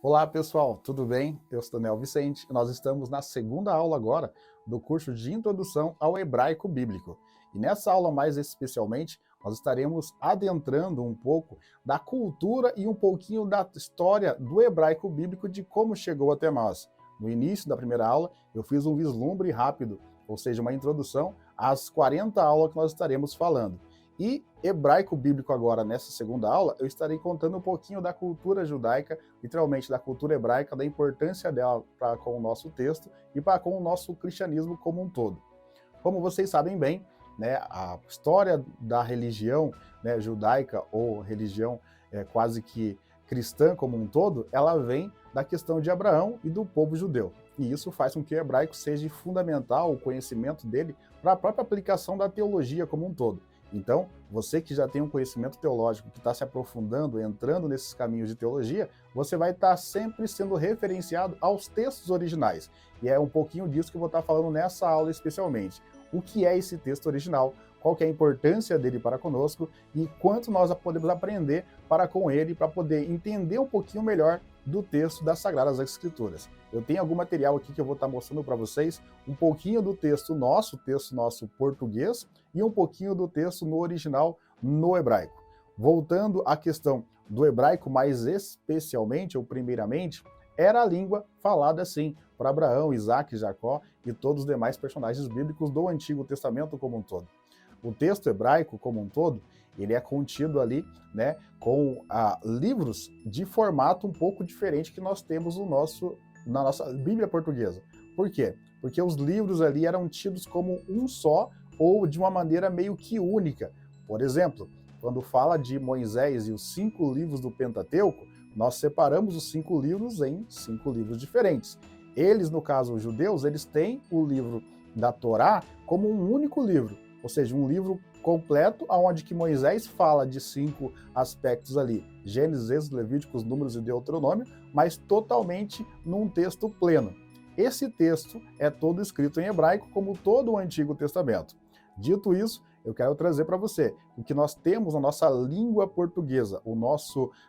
Olá pessoal, tudo bem? Eu sou Daniel Vicente e nós estamos na segunda aula agora do curso de Introdução ao Hebraico Bíblico. E nessa aula mais especialmente, nós estaremos adentrando um pouco da cultura e um pouquinho da história do hebraico bíblico de como chegou até nós. No início da primeira aula, eu fiz um vislumbre rápido, ou seja, uma introdução às 40 aulas que nós estaremos falando. E hebraico bíblico agora, nessa segunda aula, eu estarei contando um pouquinho da cultura judaica, literalmente da cultura hebraica, da importância dela para com o nosso texto e para com o nosso cristianismo como um todo. Como vocês sabem bem, né, a história da religião, né, judaica ou religião quase que cristã como um todo, ela vem da questão de Abraão e do povo judeu. E isso faz com que o hebraico seja fundamental, o conhecimento dele, para a própria aplicação da teologia como um todo. Então, você que já tem um conhecimento teológico, que está se aprofundando, entrando nesses caminhos de teologia, você vai estar sempre sendo referenciado aos textos originais. E é um pouquinho disso que eu vou estar falando nessa aula especialmente. O que é esse texto original, qual que é a importância dele para conosco e quanto nós podemos aprender para com ele, para poder entender um pouquinho melhor do texto das Sagradas Escrituras. Eu tenho algum material aqui que eu vou estar mostrando para vocês, um pouquinho do texto nosso português, e um pouquinho do texto no original, no hebraico. Voltando à questão do hebraico, mais especialmente, ou primeiramente, era a língua falada assim por Abraão, Isaac, Jacó e todos os demais personagens bíblicos do Antigo Testamento como um todo. O texto hebraico como um todo, ele é contido ali, né, com livros de formato um pouco diferente que nós temos na nossa Bíblia portuguesa. Por quê? Porque os livros ali eram tidos como um só ou de uma maneira meio que única. Por exemplo, quando fala de Moisés e os 5 livros do Pentateuco, nós separamos os 5 livros em 5 livros diferentes. Eles, no caso, os judeus, eles têm o livro da Torá como um único livro, ou seja, um livro completo, onde que Moisés fala de 5 aspectos ali, Gênesis, Êxodo, Levíticos, Números e Deuteronômio, mas totalmente num texto pleno. Esse texto é todo escrito em hebraico, como todo o Antigo Testamento. Dito isso, eu quero trazer para você o que nós temos na nossa língua portuguesa,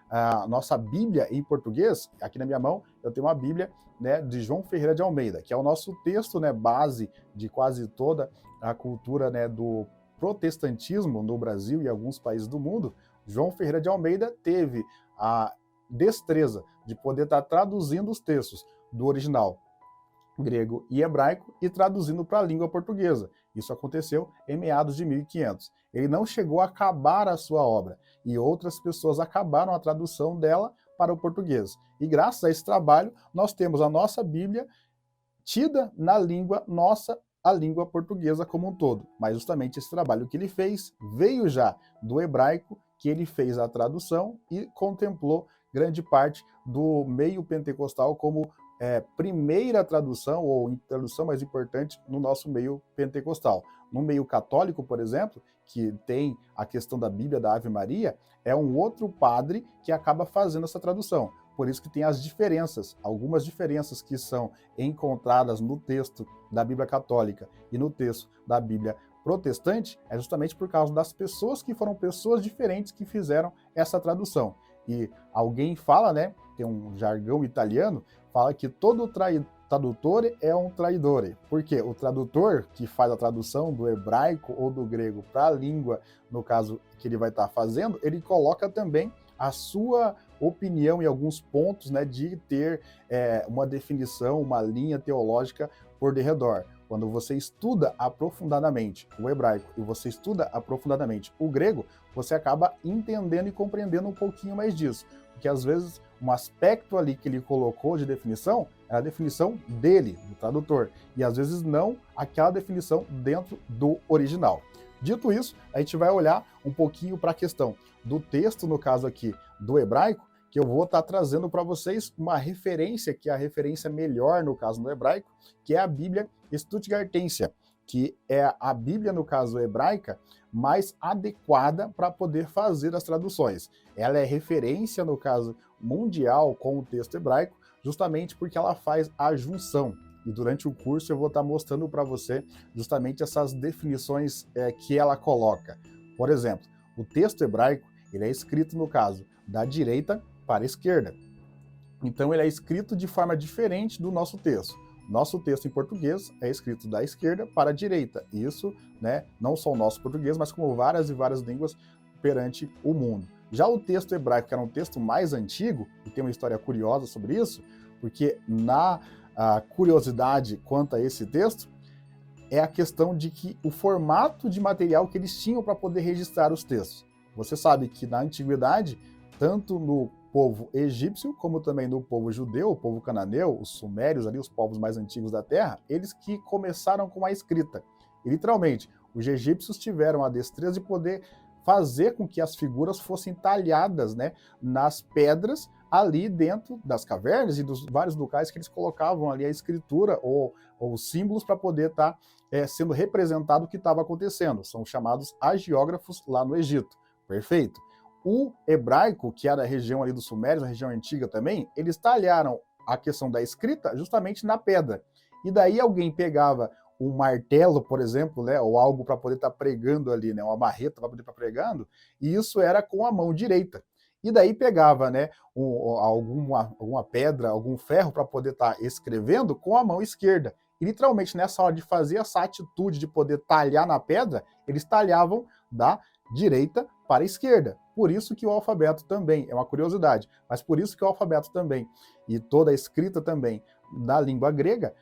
a nossa Bíblia em português. Aqui na minha mão eu tenho uma Bíblia, né, de João Ferreira de Almeida, que é o nosso texto, né, base de quase toda a cultura, né, do protestantismo no Brasil e alguns países do mundo. João Ferreira de Almeida teve a destreza de poder estar traduzindo os textos do original grego e hebraico e traduzindo para a língua portuguesa. Isso aconteceu em meados de 1500. Ele não chegou a acabar a sua obra e outras pessoas acabaram a tradução dela para o português. E graças a esse trabalho, nós temos a nossa Bíblia tida na língua nossa, a língua portuguesa como um todo. Mas justamente esse trabalho que ele fez veio já do hebraico, que ele fez a tradução e contemplou grande parte do meio pentecostal como primeira tradução, ou tradução mais importante, no nosso meio pentecostal. No meio católico, por exemplo, que tem a questão da Bíblia da Ave Maria, é um outro padre que acaba fazendo essa tradução. Por isso que tem as diferenças, algumas diferenças que são encontradas no texto da Bíblia católica e no texto da Bíblia protestante, é justamente por causa das pessoas que foram pessoas diferentes que fizeram essa tradução. E alguém fala, né, tem um jargão italiano, fala que todo tradutor é um traidor. Por quê? O tradutor que faz a tradução do hebraico ou do grego para a língua, no caso que ele vai estar fazendo, ele coloca também a sua opinião em alguns pontos, né, de ter uma definição, uma linha teológica por derredor. Quando você estuda aprofundadamente o hebraico e você estuda aprofundadamente o grego, você acaba entendendo e compreendendo um pouquinho mais disso. Porque às vezes um aspecto ali que ele colocou de definição é a definição dele, do tradutor, e às vezes não aquela definição dentro do original. Dito isso, a gente vai olhar um pouquinho para a questão do texto, no caso aqui do hebraico, que eu vou estar trazendo para vocês uma referência, que é a referência melhor no caso do hebraico, que é a Bíblia Stuttgartensia, que é a Bíblia, no caso hebraica, mais adequada para poder fazer as traduções. Ela é referência, no caso mundial, com o texto hebraico, justamente porque ela faz a junção. E durante o curso eu vou estar mostrando para você justamente essas definições que ela coloca. Por exemplo, o texto hebraico ele é escrito, no caso, da direita para a esquerda. Então ele é escrito de forma diferente do nosso texto. Nosso texto em português é escrito da esquerda para a direita. Isso, né, não só o nosso português, mas como várias e várias línguas perante o mundo. Já o texto hebraico, que era um texto mais antigo, e tem uma história curiosa sobre isso, porque na curiosidade quanto a esse texto, é a questão de que o formato de material que eles tinham para poder registrar os textos. Você sabe que na antiguidade, tanto no povo egípcio, como também no povo judeu, o povo cananeu, os sumérios ali, os povos mais antigos da Terra, eles que começaram com a escrita. E literalmente, os egípcios tiveram a destreza de poder fazer com que as figuras fossem talhadas, né, nas pedras ali dentro das cavernas e dos vários locais que eles colocavam ali a escritura ou símbolos para poder estar sendo representado o que estava acontecendo. São chamados agiógrafos lá no Egito. Perfeito. O hebraico, que era a região ali dos Sumérios, a região antiga também, eles talharam a questão da escrita justamente na pedra. E daí alguém pegava um martelo, por exemplo, né, ou algo para poder estar pregando ali, né, uma marreta para poder estar pregando, e isso era com a mão direita. E daí pegava, né, alguma pedra, algum ferro para poder estar escrevendo com a mão esquerda. E literalmente nessa hora de fazer essa atitude de poder talhar na pedra, eles talhavam da direita para a esquerda. Por isso que o alfabeto também, é uma curiosidade, mas por isso que o alfabeto também, e toda a escrita também da língua grega,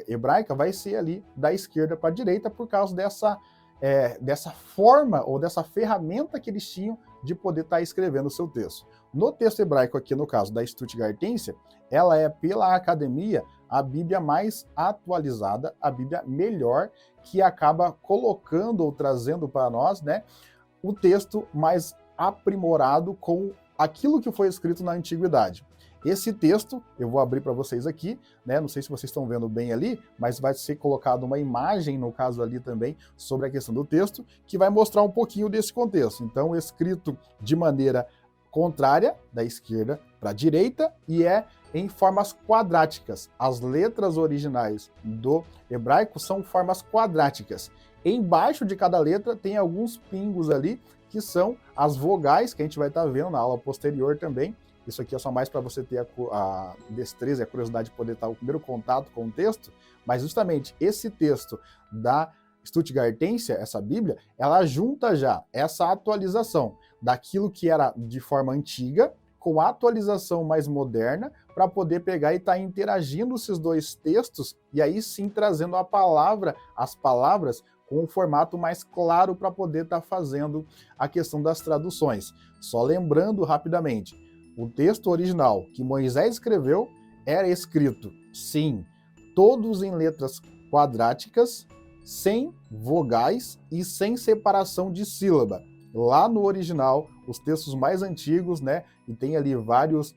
hebraica, vai ser ali da esquerda para a direita por causa dessa forma ou dessa ferramenta que eles tinham de poder estar escrevendo o seu texto. No texto hebraico aqui, no caso da Stuttgartense, ela é, pela academia, a Bíblia mais atualizada, a Bíblia melhor, que acaba colocando ou trazendo para nós, né, o texto mais aprimorado com aquilo que foi escrito na antiguidade. Esse texto, eu vou abrir para vocês aqui, né? Não sei se vocês estão vendo bem ali, mas vai ser colocado uma imagem, no caso ali também, sobre a questão do texto, que vai mostrar um pouquinho desse contexto. Então, escrito de maneira contrária, da esquerda para a direita, e é em formas quadráticas. As letras originais do hebraico são formas quadráticas. Embaixo de cada letra tem alguns pingos ali, que são as vogais, que a gente vai estar vendo na aula posterior também. Isso aqui é só mais para você ter a destreza e a curiosidade de poder estar o primeiro contato com o texto, mas justamente esse texto da Stuttgartense, essa Bíblia, ela junta já essa atualização daquilo que era de forma antiga com a atualização mais moderna para poder pegar e estar interagindo esses dois textos e aí sim trazendo as palavras com um formato mais claro para poder estar fazendo a questão das traduções. Só lembrando rapidamente, o texto original que Moisés escreveu era escrito, sim, todos em letras quadráticas, sem vogais e sem separação de sílaba. Lá no original, os textos mais antigos, né, e tem ali vários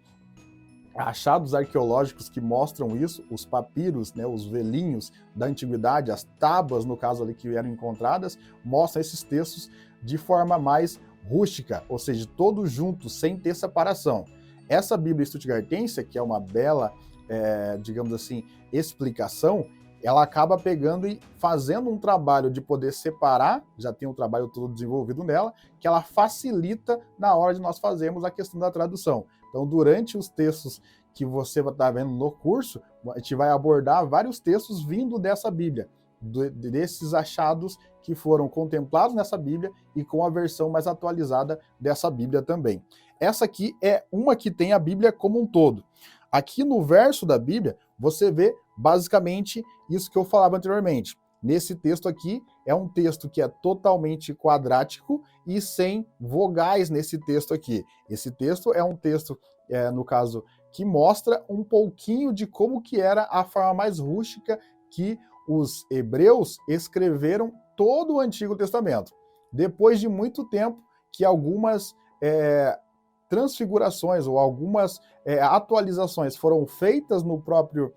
achados arqueológicos que mostram isso, os papiros, né, os velinhos da antiguidade, as tábuas, no caso ali, que eram encontradas, mostram esses textos de forma mais rústica, ou seja, todos juntos, sem ter separação. Essa Bíblia Stuttgartense, que é uma bela, digamos assim, explicação, ela acaba pegando e fazendo um trabalho de poder separar, já tem um trabalho todo desenvolvido nela, que ela facilita na hora de nós fazermos a questão da tradução. Então, durante os textos que você vai estar vendo no curso, a gente vai abordar vários textos vindo dessa Bíblia, desses achados que foram contemplados nessa Bíblia e com a versão mais atualizada dessa Bíblia também. Essa aqui é uma que tem a Bíblia como um todo. Aqui no verso da Bíblia, você vê basicamente isso que eu falava anteriormente. Nesse texto aqui, é um texto que é totalmente quadrático e sem vogais nesse texto aqui. Esse texto é um texto, no caso, que mostra um pouquinho de como que era a forma mais rústica que os hebreus escreveram todo o Antigo Testamento. Depois de muito tempo que algumas transfigurações ou algumas atualizações foram feitas no próprio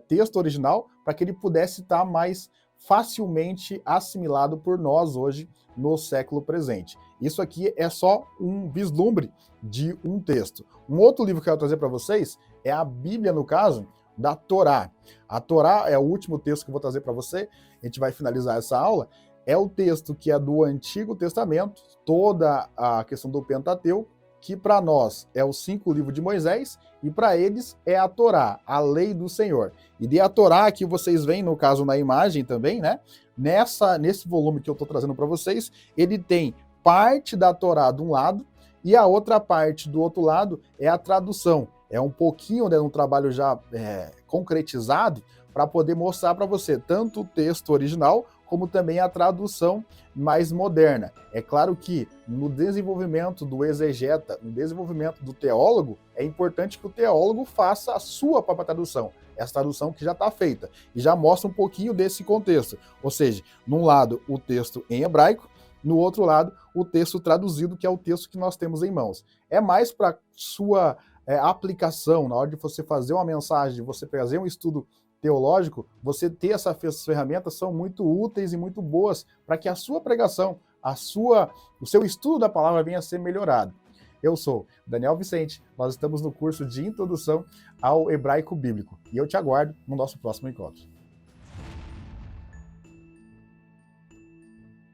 texto original para que ele pudesse estar mais facilmente assimilado por nós hoje no século presente. Isso aqui é só um vislumbre de um texto. Um outro livro que eu quero trazer para vocês é a Bíblia, no caso, da Torá. A Torá é o último texto que eu vou trazer para você, a gente vai finalizar essa aula. É o texto que é do Antigo Testamento, toda a questão do Pentateuco, que para nós é os 5 livros de Moisés e para eles é a Torá, a lei do Senhor. E a Torá que vocês veem, no caso, na imagem também, né? Nesse volume que eu estou trazendo para vocês, ele tem parte da Torá de um lado e a outra parte do outro lado é a tradução. É um pouquinho, né, um trabalho já concretizado para poder mostrar para você tanto o texto original como também a tradução mais moderna. É claro que no desenvolvimento do exegeta, no desenvolvimento do teólogo, é importante que o teólogo faça a sua própria tradução, essa tradução que já está feita, e já mostra um pouquinho desse contexto. Ou seja, num lado o texto em hebraico, no outro lado o texto traduzido, que é o texto que nós temos em mãos. É mais para sua aplicação, na hora de você fazer uma mensagem, de você fazer um estudo teológico, você ter essas ferramentas são muito úteis e muito boas para que a sua pregação, o seu estudo da palavra venha a ser melhorado. Eu sou Daniel Vicente, nós estamos no curso de Introdução ao Hebraico Bíblico e eu te aguardo no nosso próximo encontro.